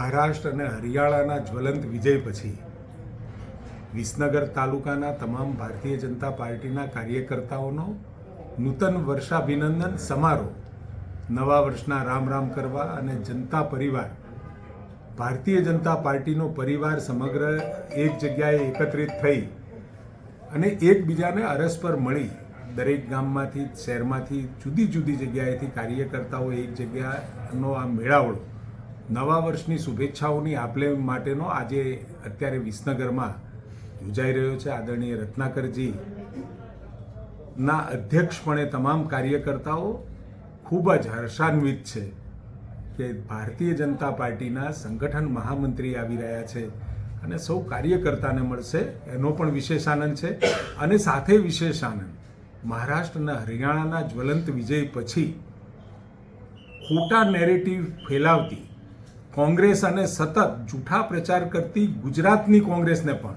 મહારાષ્ટ્ર અને હરિયાણાના જ્વલંત વિજય પછી વિસનગર તાલુકાના તમામ ભારતીય જનતા પાર્ટીના કાર્યકર્તાઓનો નૂતન વર્ષાભિનંદન સમારોહ નવા વર્ષના રામ રામ કરવા અને જનતા પરિવાર ભારતીય જનતા પાર્ટીનો પરિવાર સમગ્ર એક જગ્યાએ એકત્રિત થઈ અને એકબીજાને અરસપર મળી દરેક ગામમાંથી શહેરમાંથી જુદી જુદી જગ્યાએથી કાર્યકર્તાઓ એક જગ્યાનો આ મેળાવડો નવા વર્ષની શુભેચ્છાઓની આપલે માટેનો આજે અત્યારે વિસનગરમાં યોજાઈ રહ્યો છે. આદરણીય રત્નાકરજી ના અધ્યક્ષપણે તમામ કાર્યકર્તાઓ ખૂબ જ હર્ષાન્વિત છે કે ભારતીય જનતા પાર્ટીના સંગઠન મહામંત્રી આવી રહ્યા છે અને સૌ કાર્યકર્તાને મળશે એનો પણ વિશેષ આનંદ છે. અને સાથે વિશેષ આનંદ મહારાષ્ટ્ર અને હરિયાણાના જ્વલંત વિજય પછી ખોટા નેરેટિવ ફેલાવતી કોંગ્રેસ અને સતત જૂઠા પ્રચાર કરતી ગુજરાતની કોંગ્રેસને પણ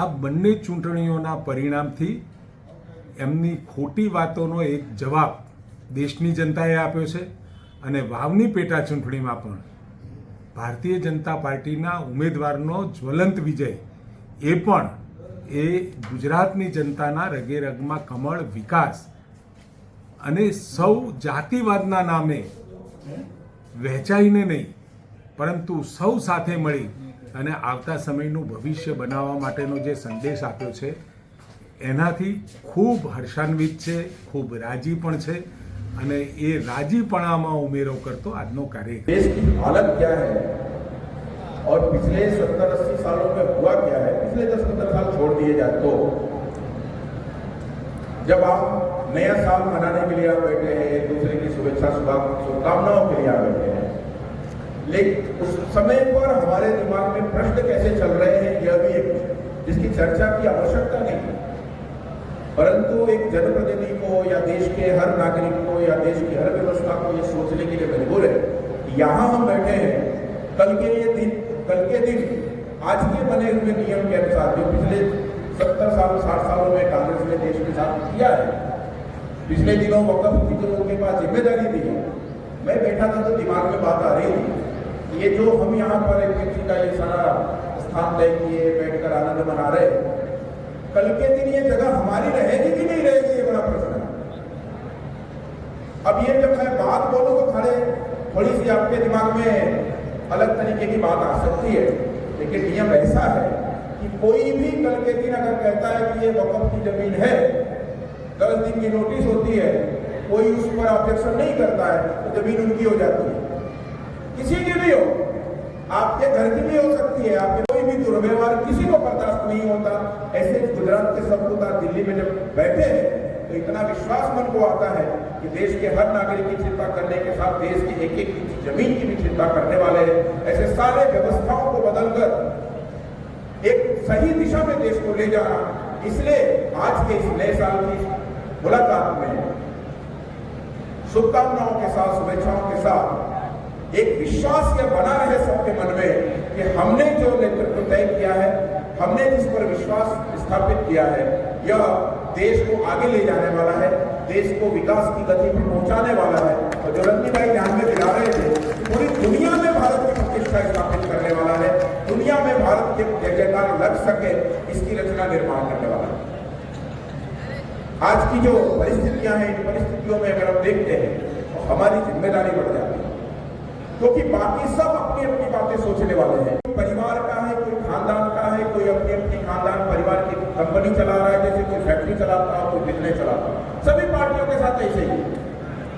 આ બંને ચૂંટણીઓના પરિણામથી એમની ખોટી વાતોનો એક જવાબ દેશની જનતાએ આપ્યો છે. અને વાવની પેટા ચૂંટણીમાં પણ ભારતીય જનતા પાર્ટીના ઉમેદવારનો જ્વલંત વિજય એ પણ એ ગુજરાતની જનતાના રગે રગમાં કમળ વિકાસ અને સૌ જાતિવાદના નામે વહેંચાઈને નહીં પરંતુ સૌ સાથે મળી અને આવતા સમયનું ભવિષ્ય બનાવવા માટેનો જે સંદેશ આપ્યો છે એનાથી ખૂબ હર્ષાન્વિત છે, ખૂબ રાજી પણ છે અને એ રાજીપણામાં ઉમેરો કરતો આજનો કાર્યક્રમ. देश की हालत क्या है और पिछले 70-80 सालों में हुआ क्या है, पिछले 10-15 साल छोड़ दिए जाए तो जब आप नया साल मनाने के लिए आप बैठे हैं, एक दूसरे की शुभकामनाओं के लिए आप बैठे हैं, लेकिन उस समय पर हमारे दिमाग में प्रश्न कैसे चल रहे हैं यह भी एक जिसकी चर्चा की आवश्यकता नहीं है. परंतु एक जनप्रतिनिधि को या देश के हर नागरिक को या देश की हर व्यवस्था को ये सोचने के लिए मजबूर है कि यहाँ हम बैठे हैं, कल के दिन आज के बने हुए नियम के अनुसार जो पिछले 70 साल 60 सालों में कांग्रेस ने देश के साथ किया है, पिछले दिनों वक़्फ़ की जो उनके पास जिम्मेदारी दी है, मैं बैठा था तो दिमाग में बात आ रही थी ये जो हम यहाँ पर एक व्यक्ति का ये सारा स्थान तय किए बैठकर आनंद मना रहे, कल के दिन ये जगह हमारी रहेगी कि नहीं रहेगी, ये बड़ा प्रश्न है. अब ये जब मैं बात बोलूं तो थोड़ी सी आपके दिमाग में अलग तरीके की बात आ सकती है, लेकिन नियम ऐसा है कि कोई भी कल के दिन अगर कहता है कि ये वक़्फ़ की जमीन है, 10 दिन की नोटिस होती है, कोई उस पर ऑब्जेक्शन नहीं करता है तो जमीन उनकी हो जाती है. किसी की भी हो, आपके घर की भी हो सकती है, आपके कोई भी दुर्व्यवहार किसी को बर्दाश्त नहीं होता. ऐसे गुजरात के सबूता दिल्ली में जब बैठे हैं तो इतना विश्वास मन को आता है कि देश के हर नागरिक की चिंता करने के साथ देश की एक एक जमीन की भी चिंता करने वाले हैं. ऐसे सारे व्यवस्थाओं को बदलकर एक सही दिशा में देश को ले जाना, इसलिए आज के इस नए साल की मुलाकात में शुभकामनाओं के साथ शुभेच्छाओं के साथ एक विश्वास यह बना रहे सबके मन में कि हमने जो नेतृत्व तय किया है, हमने जिस पर विश्वास स्थापित किया है, यह देश को आगे ले जाने वाला है, देश को विकास की गति पर पहुंचाने वाला है. और जो रंजनी भाई ध्यान में दिला रहे थे, पूरी दुनिया में भारत की प्रतिष्ठा स्थापित करने वाला है, दुनिया में भारत के जय जयकार लग सके इसकी रचना निर्माण करने वाला है. आज की जो परिस्थितियां हैं, इन परिस्थितियों में अगर हम देखते हैं तो हमारी जिम्मेदारी बढ़ जाती है, क्योंकि बाकी सब अपनी अपनी बातें सोचने वाले हैं. कोई परिवार का है, कोई खानदान का है, कोई अपनी अपनी खानदान परिवार की कंपनी चला रहा है, जैसे कोई फैक्ट्री चलाता है, कोई बिजनेस चलाता है. सभी पार्टियों के साथ ऐसे ही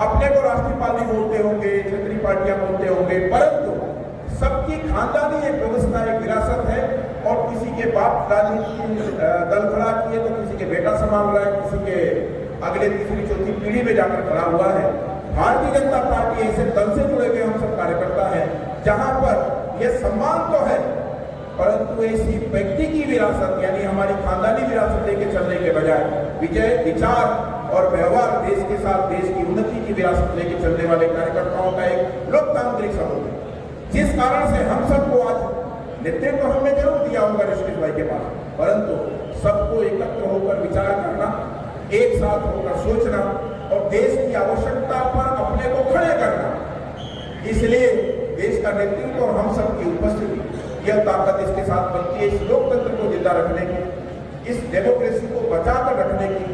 अपने को राष्ट्रीय पार्टी बोलते होंगे, क्षेत्रीय पार्टियां बोलते होंगे, परंतु सबकी खानदानी एक व्यवस्था, एक विरासत है. और किसी के बाप राजनीति दल खड़ा किए तो किसी के बेटा संभाल रहा है, किसी के अगले तीसरी चौथी पीढ़ी में जाकर खड़ा हुआ है. भारतीय जनता पार्टी ऐसे दल से जुड़े हुए हम सब कार्यकर्ता हैं जहां पर यह सम्मान तो है, परंतु ऐसी व्यक्ति की विरासत यानी हमारी खानदानी विरासत लेके चलने के बजाय विजय विचार और व्यवहार देश के साथ देश की उन्नति की विरासत लेके चलने वाले कार्यकर्ताओं का एक लोकतांत्रिक समूह है. जिस कारण से हम सबको आज नेतृत्व तो हमने जरूर दिया होगा ऋषिकेश भाई के पास, परंतु सबको एकत्र होकर विचार करना, एक साथ होकर सोचना और देश की आवश्यकता पर अपने को खड़े करना, इसलिए देश का नेतृत्व और हम सबकी उपस्थिति, यह ताकत इसके साथ बनती है इस लोकतंत्र को जिंदा रखने की, इस डेमोक्रेसी को बचाकर रखने की।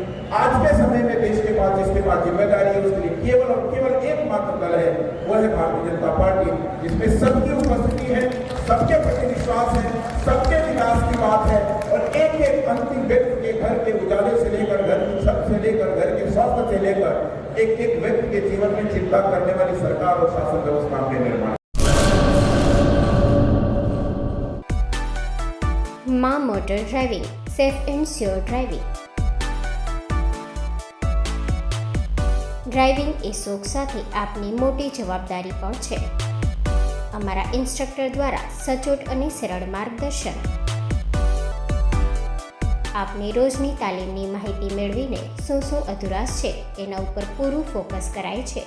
आज के समय में देश के पास जिसके पास जिम्मेदारी है उसके लिए केवल और केवल एकमात्र दल है, वो है भारतीय जनता पार्टी, जिसमें सबकी उपस्थिति है, सबके प्रति विश्वास है, सबके विकास की बात है और एक एक अंतिम व्यक्ति के घर के उजाले से लेकर, घर की छत से लेकर, घर के स्वास्थ्य से लेकर एक एक व्यक्ति के जीवन में चिंता करने वाली सरकार और शासन व्यवस्था के निर्माण। માં motor driving, safe and sure driving. Driving એ શોખ સાથે આપની મોટી જવાબદારી પણ છે. અમારા ઇન્સ્ટ્રક્ટર દ્વારા સચોટ અને સરળ માર્ગદર્શન. આપની રોજની તાલીમની માહિતી મેળવીને શું અધુરાશ છે એના ઉપર પૂરું ફોકસ કરાય છે.